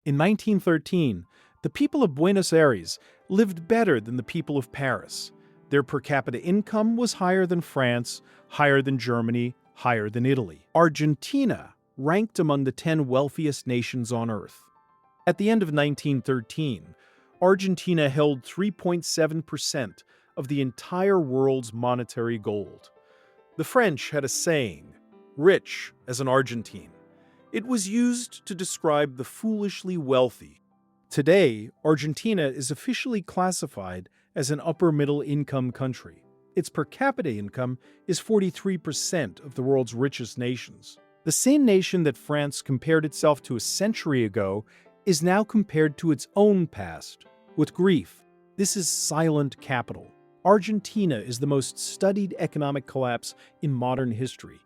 In 1913, the people of Buenos Aires lived better than the people of Paris. Their per capita income was higher than France, higher than Germany, higher than Italy. Argentina ranked among the 10 wealthiest nations on Earth. At the end of 1913, Argentina held 3.7% of the entire world's monetary gold. The French had a saying, "Rich as an Argentine." It was used to describe the foolishly wealthy. Today, Argentina is officially classified as an upper-middle income country. Its per capita income is 43% of the world's richest nations. The same nation that France compared itself to a century ago is now compared to its own past, with grief. This is silent capital. Argentina is the most studied economic collapse in modern history.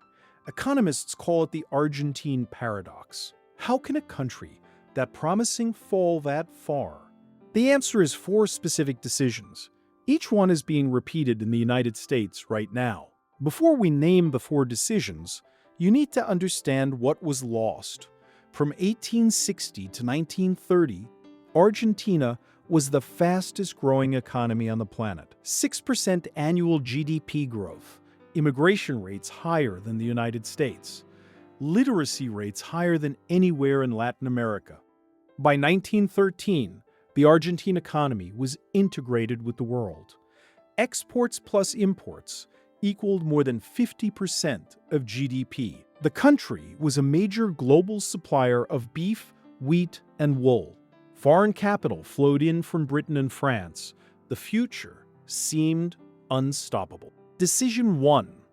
Economists call it the Argentine paradox. How can a country that promising fall that far? The answer is 4 specific decisions. Each one is being repeated in the United States right now. Before we name the 4 decisions, you need to understand what was lost. From 1860 to 1930, Argentina was the fastest growing economy on the planet. 6% annual GDP growth, immigration rates higher than the United States, literacy rates higher than anywhere in Latin America. By 1913, the Argentine economy was integrated with the world. Exports plus imports equaled more than 50% of GDP. The country was a major global supplier of beef, wheat, and wool. Foreign capital flowed in from Britain and France. The future seemed unstoppable. Decision 1.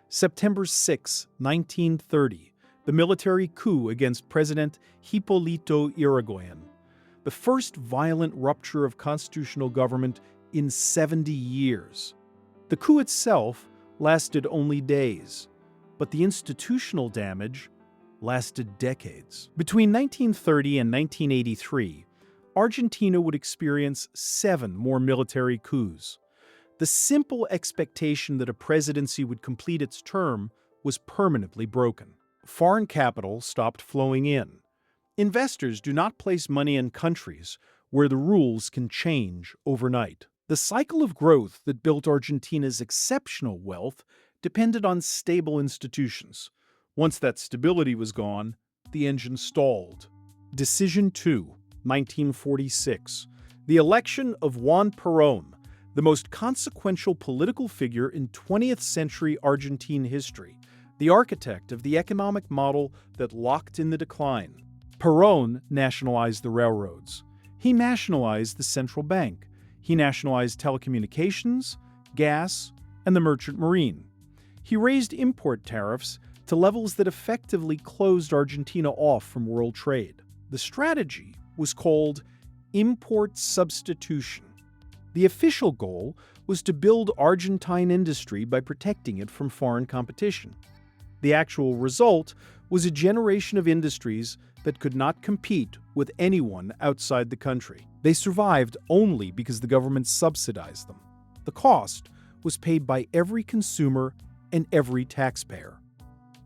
September 6, 1930. The military coup against President Hipólito Yrigoyen. The first violent rupture of constitutional government in 70 years. The coup itself lasted only days, but the institutional damage lasted decades. Between 1930 and 1983, Argentina would experience 7 more military coups. The simple expectation that a presidency would complete its term was permanently broken. Foreign capital stopped flowing in. Investors do not place money in countries where the rules can change overnight. The cycle of growth that built Argentina's exceptional wealth depended on stable institutions. Once that stability was gone, the engine stalled. Decision 2, 1946. The election of Juan Perón, the most consequential political figure in 20th century Argentine history, the architect of the economic model that locked in the decline. Perón nationalized the railroads. He nationalized the central bank. He nationalized telecommunications, gas, and the merchant marine. He raised import tariffs to levels that effectively closed Argentina off from world trade. The strategy was called import substitution. The official goal was to build Argentine industry by protecting it from foreign competition. The actual result was a generation of industries that could not compete with anyone outside the country. They survived only because the government subsidized them. The cost was paid by every consumer and every taxpayer.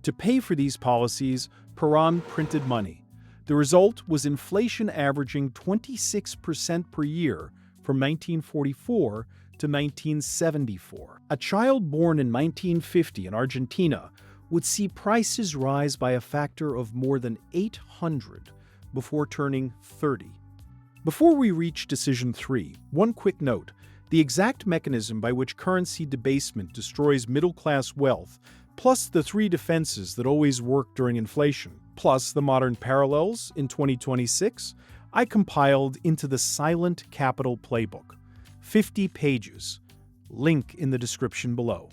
To pay for these policies, Perón printed money. The result was inflation averaging 26% per year from 1944 to 1974. A child born in 1950 in Argentina would see prices rise by a factor of more than 800 before turning 30. Before we reach Decision 3, one quick note. The exact mechanism by which currency debasement destroys middle-class wealth, plus the 3 defenses that always work during inflation, plus the modern parallels in 2026, I compiled into the Silent Capital Playbook. 50 pages. Link in the description below.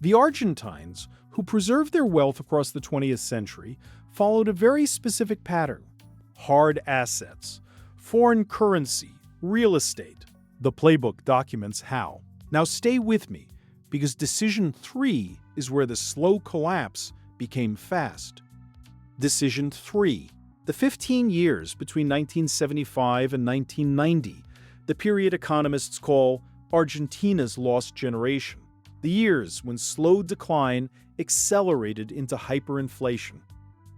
The Argentines, who preserved their wealth across the 20th century, followed a very specific pattern. Hard assets, foreign currency, real estate. The playbook documents how. Now stay with me, because Decision 3 is where the slow collapse became fast. Decision 3. The 15 years between 1975 and 1990, the period economists call Argentina's lost generation. The years when slow decline accelerated into hyperinflation.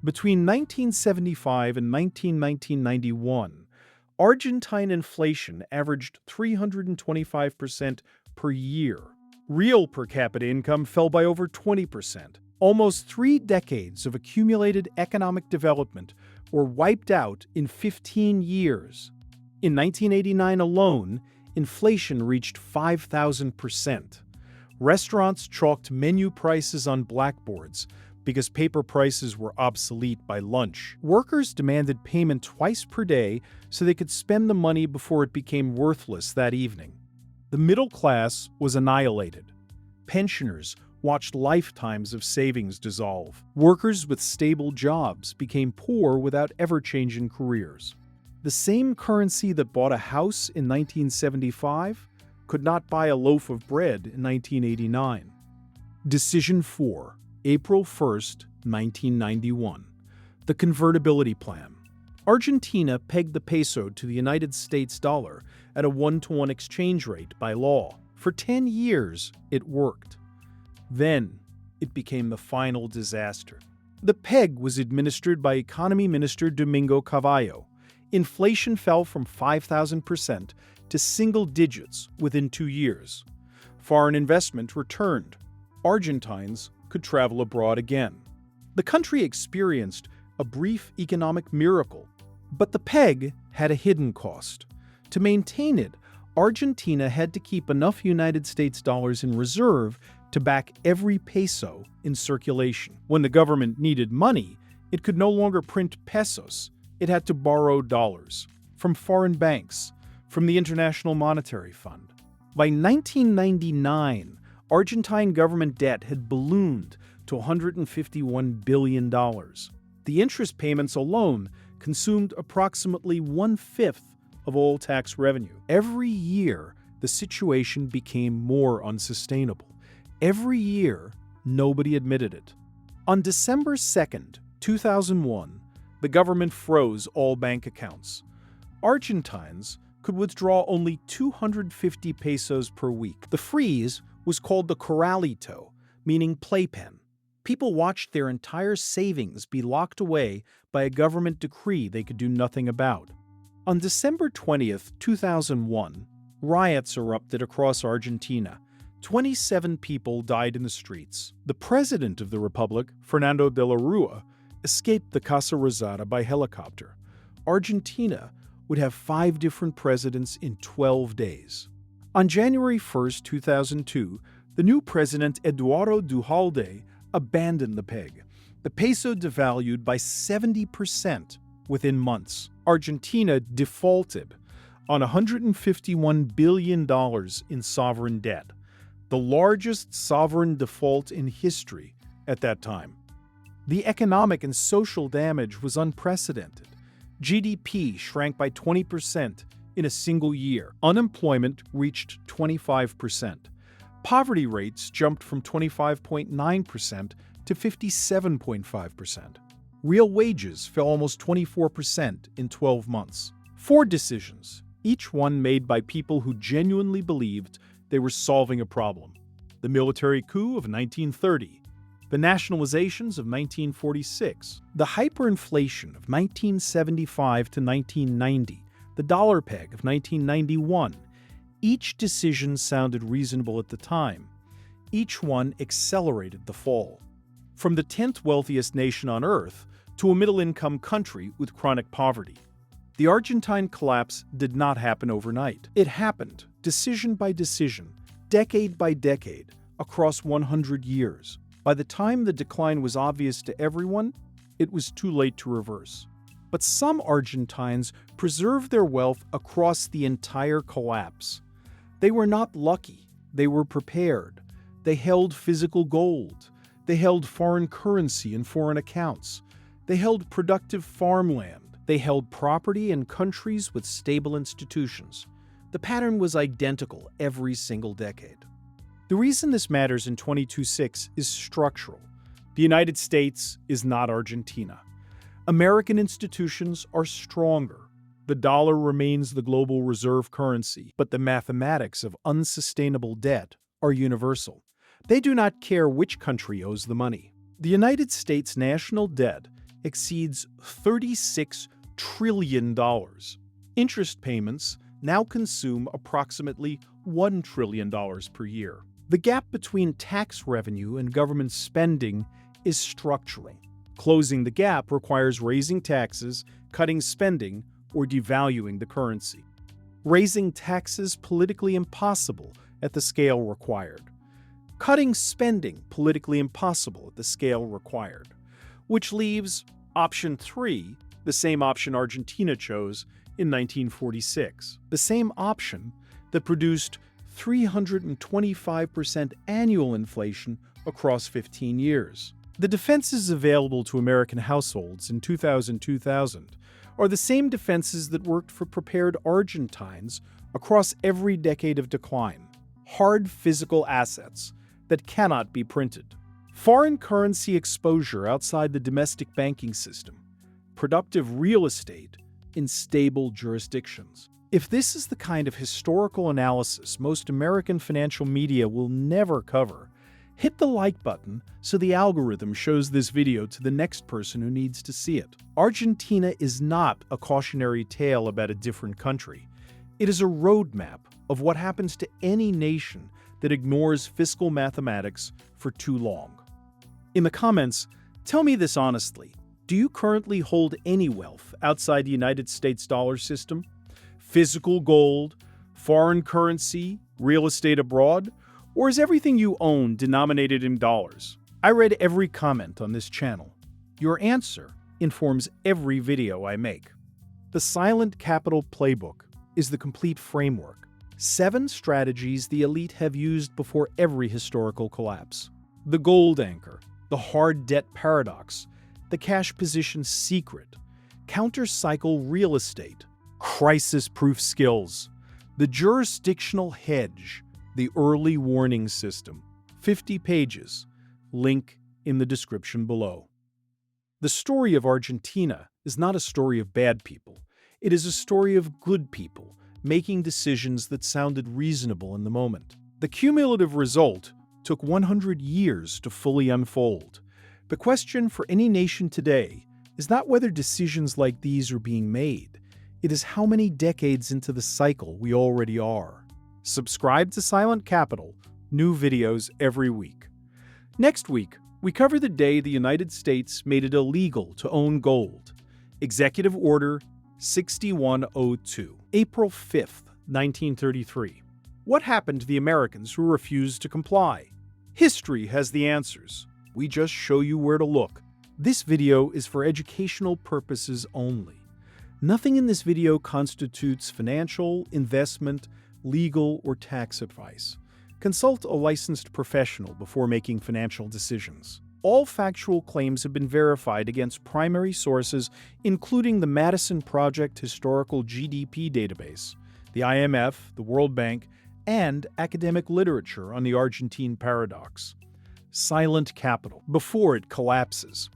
Between 1975 and 1991, Argentine inflation averaged 325% per year. Real per capita income fell by over 20%. Almost 3 decades of accumulated economic development were wiped out in 15 years. In 1989 alone, inflation reached 5,000%. Restaurants chalked menu prices on blackboards because paper prices were obsolete by lunch. Workers demanded payment twice per day so they could spend the money before it became worthless that evening. The middle class was annihilated. Pensioners watched lifetimes of savings dissolve. Workers with stable jobs became poor without ever changing careers. The same currency that bought a house in 1975 could not buy a loaf of bread in 1989. Decision 4, April 1st, 1991. The Convertibility Plan. Argentina pegged the peso to the United States dollar at a 1-to-1 exchange rate by law. For 10 years, it worked. Then, it became the final disaster. The peg was administered by Economy Minister Domingo Cavallo. Inflation fell from 5,000% to single digits within 2 years. Foreign investment returned. Argentines could travel abroad again. The country experienced a brief economic miracle, but the peg had a hidden cost. To maintain it, Argentina had to keep enough United States dollars in reserve to back every peso in circulation. When the government needed money, it could no longer print pesos. It had to borrow dollars from foreign banks, from the International Monetary Fund. By 1999, Argentine government debt had ballooned to $151 billion. The interest payments alone consumed approximately 1/5 of all tax revenue. Every year, the situation became more unsustainable. Every year, nobody admitted it. On December 2nd, 2001, the government froze all bank accounts. Argentines could withdraw only 250 pesos per week. The freeze was called the corralito, meaning playpen. People watched their entire savings be locked away by a government decree they could do nothing about. On December 20th, 2001, riots erupted across Argentina. 27 people died in the streets. The president of the republic, Fernando de la Rúa, escaped the Casa Rosada by helicopter. Argentina would have 5 different presidents in 12 days. On January 1st, 2002, the new president Eduardo Duhalde abandoned the peg. The peso devalued by 70% within months. Argentina defaulted on $151 billion in sovereign debt, the largest sovereign default in history at that time. The economic and social damage was unprecedented. GDP shrank by 20% in a single year. Unemployment reached 25%. Poverty rates jumped from 25.9% to 57.5%. Real wages fell almost 24% in 12 months. 4 decisions, each one made by people who genuinely believed they were solving a problem. The military coup of 1930, the nationalizations of 1946, the hyperinflation of 1975 to 1990, the dollar peg of 1991. Each decision sounded reasonable at the time. Each one accelerated the fall. From the 10th wealthiest nation on earth to a middle-income country with chronic poverty. The Argentine collapse did not happen overnight. It happened, decision by decision, decade by decade, across 100 years. By the time the decline was obvious to everyone, it was too late to reverse. But some Argentines preserved their wealth across the entire collapse. They were not lucky. They were prepared. They held physical gold. They held foreign currency in foreign accounts. They held productive farmland. They held property in countries with stable institutions. The pattern was identical every single decade. The reason this matters in 22.6 is structural. The United States is not Argentina. American institutions are stronger. The dollar remains the global reserve currency, but the mathematics of unsustainable debt are universal. They do not care which country owes the money. The United States national debt exceeds $36 trillion. Interest payments now consume approximately $1 trillion per year. The gap between tax revenue and government spending is structural. Closing the gap requires raising taxes, cutting spending, or devaluing the currency. Raising taxes politically impossible at the scale required. Cutting spending politically impossible at the scale required. Which leaves option 3, the same option Argentina chose in 1946. The same option that produced 325% annual inflation across 15 years. The defenses available to American households in 2000 are the same defenses that worked for prepared Argentines across every decade of decline. Hard physical assets that cannot be printed. Foreign currency exposure outside the domestic banking system. Productive real estate in stable jurisdictions. If this is the kind of historical analysis most American financial media will never cover, hit the like button so the algorithm shows this video to the next person who needs to see it. Argentina is not a cautionary tale about a different country. It is a roadmap of what happens to any nation that ignores fiscal mathematics for too long. In the comments, tell me this honestly. Do you currently hold any wealth outside the United States dollar system? Physical gold, foreign currency, real estate abroad? Or is everything you own denominated in dollars? I read every comment on this channel. Your answer informs every video I make. The Silent Capital Playbook is the complete framework. 7 strategies the elite have used before every historical collapse. The gold anchor, the hard debt paradox, the cash position secret, counter-cycle real estate, crisis-proof skills, the jurisdictional hedge, the early warning system. 50 pages. Link in the description below. The story of Argentina is not a story of bad people. It is a story of good people making decisions that sounded reasonable in the moment. The cumulative result took 100 years to fully unfold. The question for any nation today is not whether decisions like these are being made. It is how many decades into the cycle we already are. Subscribe to Silent Capital, new videos every week. Next week, we cover the day the United States made it illegal to own gold. Executive Order 6102, April 5th, 1933. What happened to the Americans who refused to comply? History has the answers. We just show you where to look. This video is for educational purposes only. Nothing in this video constitutes financial, investment, legal, or tax advice. Consult a licensed professional before making financial decisions. All factual claims have been verified against primary sources, including the Madison Project Historical GDP Database, the IMF, the World Bank, and academic literature on the Argentine paradox. Silent Capital, before it collapses.